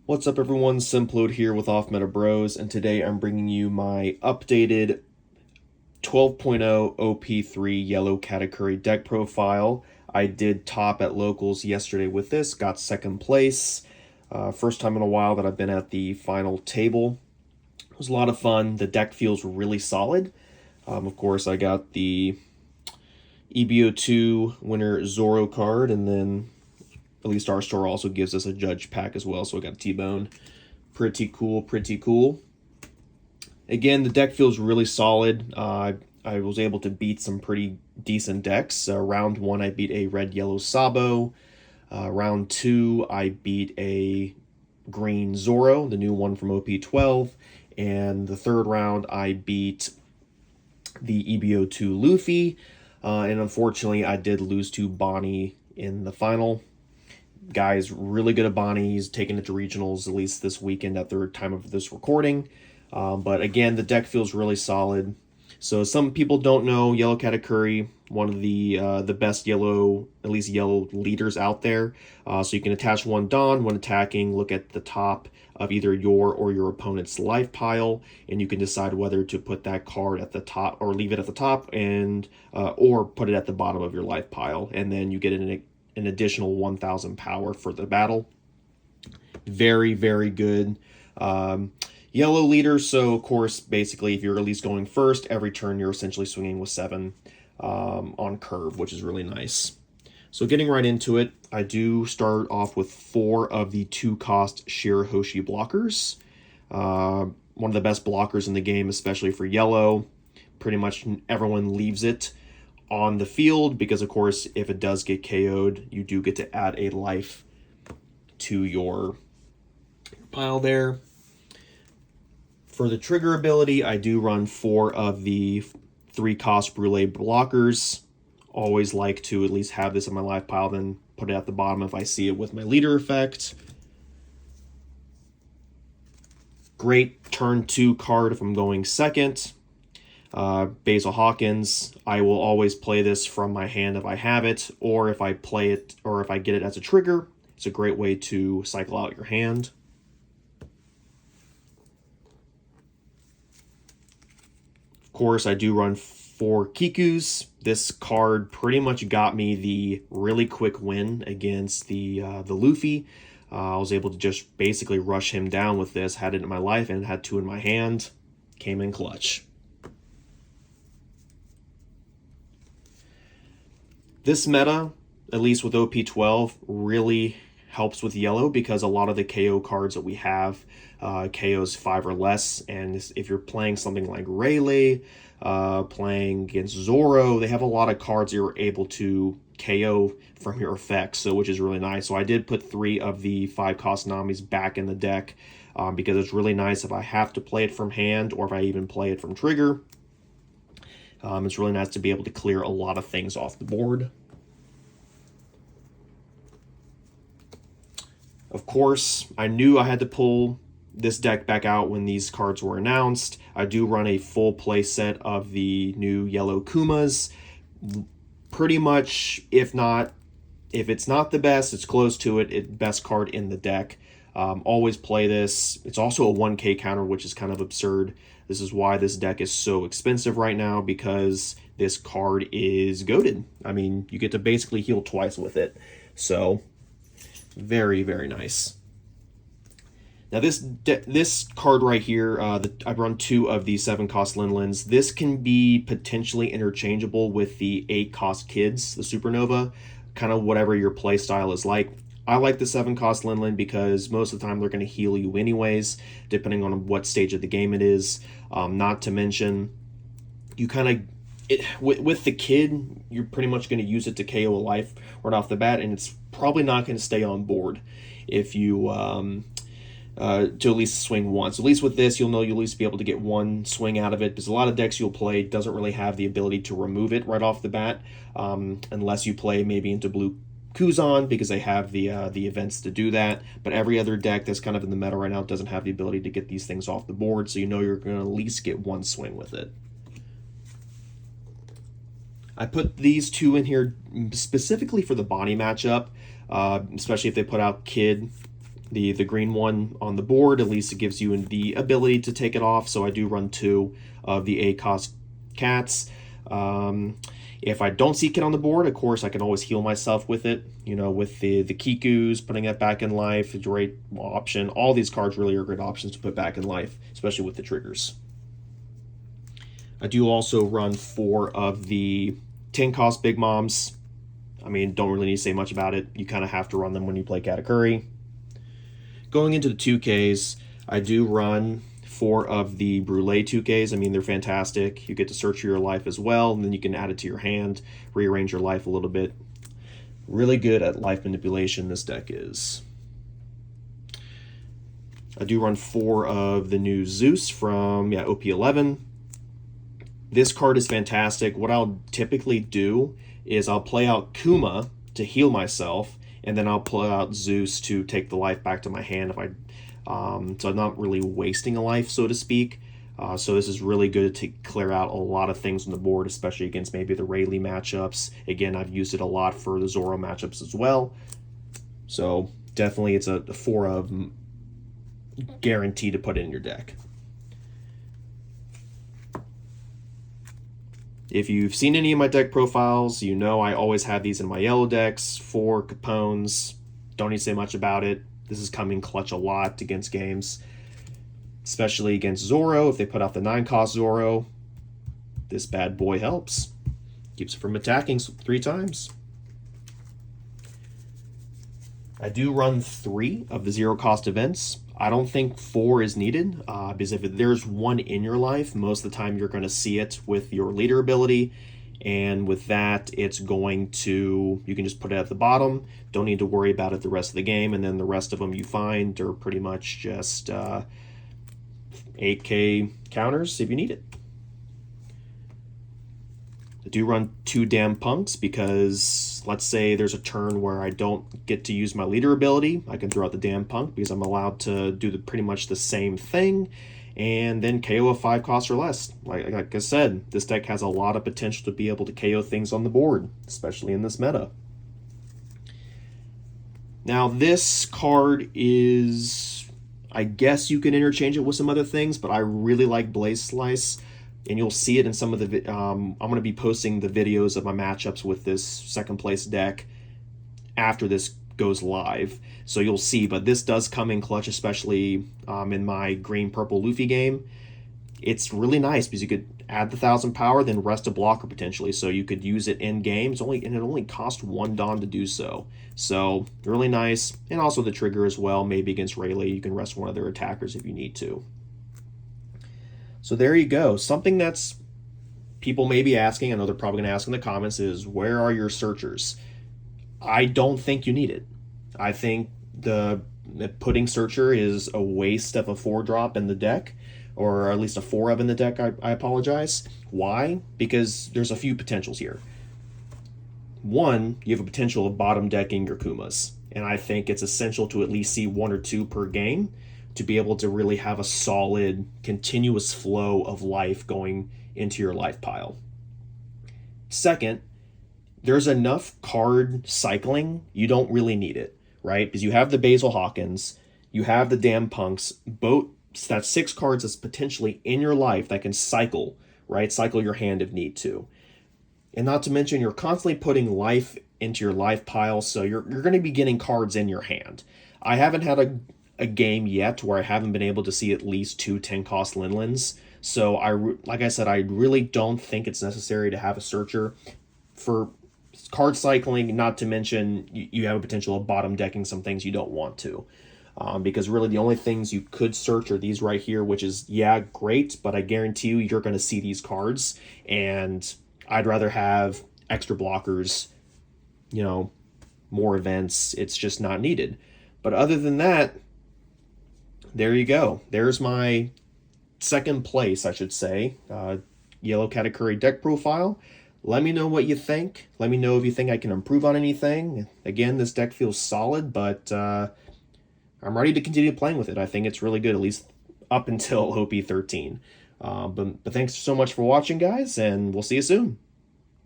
What's up everyone, Simplode here with Off Meta Bros, and today I'm bringing you my updated 12.0 OP3 yellow Katakuri deck profile. I did top at locals yesterday with this, got second place. First time in a while that I've been at the final table. It was a lot of fun. The deck feels really solid. Of course, I got the EBO2 winner Zoro card, and then at least our store also gives us a judge pack as well, so I got T-Bone. Pretty cool, pretty cool. Again, the deck feels really solid. I was able to beat some pretty decent decks. Round 1, I beat a red-yellow Sabo. Round 2, I beat a green Zoro, the new one from OP12. And the third round, I beat the EBO2 Luffy. And unfortunately, I did lose to Bonnie in the final. Guy's really good at Bonnie. He's taking it to regionals at least this weekend at the time of this recording. But again, the deck feels really solid. So some people don't know Yellow Katakuri, one of the best yellow, at least yellow leaders out there. So you can attach one Dawn when attacking. Look at the top of either your or your opponent's life pile, and you can decide whether to put that card at the top or leave it at the top, and or put it at the bottom of your life pile, and then you get an additional 1,000 power for the battle. Very, very good. Yellow leader, so of course, basically, if you're at least going first, every turn you're essentially swinging with 7 on curve, which is really nice. So getting right into it, I do start off with 4 of the 2-cost Shirahoshi blockers. One of the best blockers in the game, especially for yellow. Pretty much everyone leaves it on the field because, of course, if it does get KO'd, you do get to add a life to your pile there. For the trigger ability, I do run 4 of the 3-cost Brûlé blockers. Always like to at least have this in my life pile, then put it at the bottom if I see it with my leader effect. Great turn 2 card if I'm going second. Basil Hawkins, I will always play this from my hand if I have it, or if I play it, or if I get it as a trigger. It's a great way to cycle out your hand. Of course, I do run 4 Kikus. This card pretty much got me the really quick win against the Luffy. I was able to just basically rush him down with this, had it in my life, and had 2 in my hand. Came in clutch. This meta, at least with OP12, really helps with yellow because a lot of the KO cards that we have, KOs 5 or less, and if you're playing something like Rayleigh, playing against Zoro, they have a lot of cards you're able to KO from your effects, so which is really nice. So I did put 3 of the 5-cost Namis back in the deck because it's really nice if I have to play it from hand or if I even play it from trigger. It's really nice to be able to clear a lot of things off the board. Of course, I knew I had to pull this deck back out when these cards were announced. I do run a full play set of the new yellow Kumas. Pretty much, if it's not the best, it's close to it. Best card in the deck. Always play this. It's also a 1k counter, which is kind of absurd. This is why this deck is so expensive right now, because this card is goated. I mean, you get to basically heal twice with it. So, very, very nice. Now this card right here, I've run 2 of the 7-cost Linlins. This can be potentially interchangeable with the 8-cost Kids, the Supernova, kind of whatever your play style is like. I like the 7-cost Linlin because most of the time they're going to heal you anyways, depending on what stage of the game it is. Not to mention, you kind of, with the Kid, you're pretty much going to use it to KO a life right off the bat, and it's probably not going to stay on board if you to at least swing once. At least with this, you'll know you'll at least be able to get 1 swing out of it, because a lot of decks you'll play doesn't really have the ability to remove it right off the bat, unless you play maybe into blue Kuzan, because they have the events to do that. But every other deck that's kind of in the meta right now doesn't have the ability to get these things off the board, so you know you're going to at least get 1 swing with it. I put these 2 in here specifically for the Bonnie matchup, especially if they put out Kid the green one on the board. At least it gives you the ability to take it off. So I do run 2 of the ACOS cats. If I don't see Kit on the board, of course, I can always heal myself with it. You know, with the Kikus, putting it back in life, a great option. All these cards really are great options to put back in life, especially with the triggers. I do also run 4 of the 10 cost Big Moms. I mean, don't really need to say much about it. You kind of have to run them when you play Katakuri. Going into the 2Ks, I do run 4 of the Brulee 2Ks. I mean, they're fantastic. You get to search for your life as well, and then you can add it to your hand, rearrange your life a little bit. Really good at life manipulation, this deck is. I do run 4 of the new Zeus from OP11. This card is fantastic. What I'll typically do is I'll play out Kuma to heal myself, and then I'll play out Zeus to take the life back to my hand if so I'm not really wasting a life, so to speak. So this is really good to clear out a lot of things on the board, especially against maybe the Rayleigh matchups. Again, I've used it a lot for the Zoro matchups as well. So definitely it's a 4 of guaranteed to put in your deck. If you've seen any of my deck profiles, you know I always have these in my yellow decks. 4 Capones. Don't need to say much about it. This is coming clutch a lot against games, especially against Zoro. If they put out the 9-cost Zoro, this bad boy helps. Keeps it from attacking 3 times. I do run 3 of the 0-cost events. I don't think 4 is needed, because if there's 1 in your life, most of the time you're going to see it with your leader ability. And with that, it's going to, you can just put it at the bottom. Don't need to worry about it the rest of the game. And then the rest of them you find are pretty much just 8K counters if you need it. I do run 2 damn punks because let's say there's a turn where I don't get to use my leader ability. I can throw out the damn punk because I'm allowed to do pretty much the same thing and then KO a 5 cost or less. Like I said, this deck has a lot of potential to be able to KO things on the board, especially in this meta. Now this card is, I guess you can interchange it with some other things, but I really like Blaze Slice. And you'll see it in some of the, I'm going to be posting the videos of my matchups with this 2nd place deck after this goes live. So you'll see, but this does come in clutch, especially in my green-purple Luffy game. It's really nice because you could add the 1000 power, then rest a blocker potentially. So you could use it in game, and it only costs 1 Dawn to do so. So really nice. And also the trigger as well, maybe against Rayleigh, you can rest one of their attackers if you need to. So there you go. Something that's people may be asking, I know they're probably going to ask in the comments, is where are your searchers? I don't think you need it. I think the putting searcher is a waste of a 4-drop in the deck, or at least a 4 of in the deck, I apologize. Why? Because there's a few potentials here. 1, you have a potential of bottom decking your Kumas, and I think it's essential to at least see 1 or 2 per game to be able to really have a solid, continuous flow of life going into your life pile. 2nd, there's enough card cycling, you don't really need it, right? Because you have the Basil Hawkins, you have the damn punks, both, that's 6 cards that's potentially in your life that can cycle, right? Cycle your hand if need to. And not to mention, you're constantly putting life into your life pile, so you're going to be getting cards in your hand. I haven't had a game yet where I haven't been able to see at least 2 10-cost Linlins. So like I said, I really don't think it's necessary to have a searcher for card cycling, not to mention you have a potential of bottom decking some things you don't want to. Because really the only things you could search are these right here, which is, yeah, great, but I guarantee you're going to see these cards, and I'd rather have extra blockers, more events. It's just not needed. But other than that, there you go. There's my 2nd place, I should say, Yellow Katakuri deck profile. Let me know what you think. Let me know if you think I can improve on anything. Again, this deck feels solid, but I'm ready to continue playing with it. I think it's really good, at least up until OP13. But thanks so much for watching, guys, and we'll see you soon.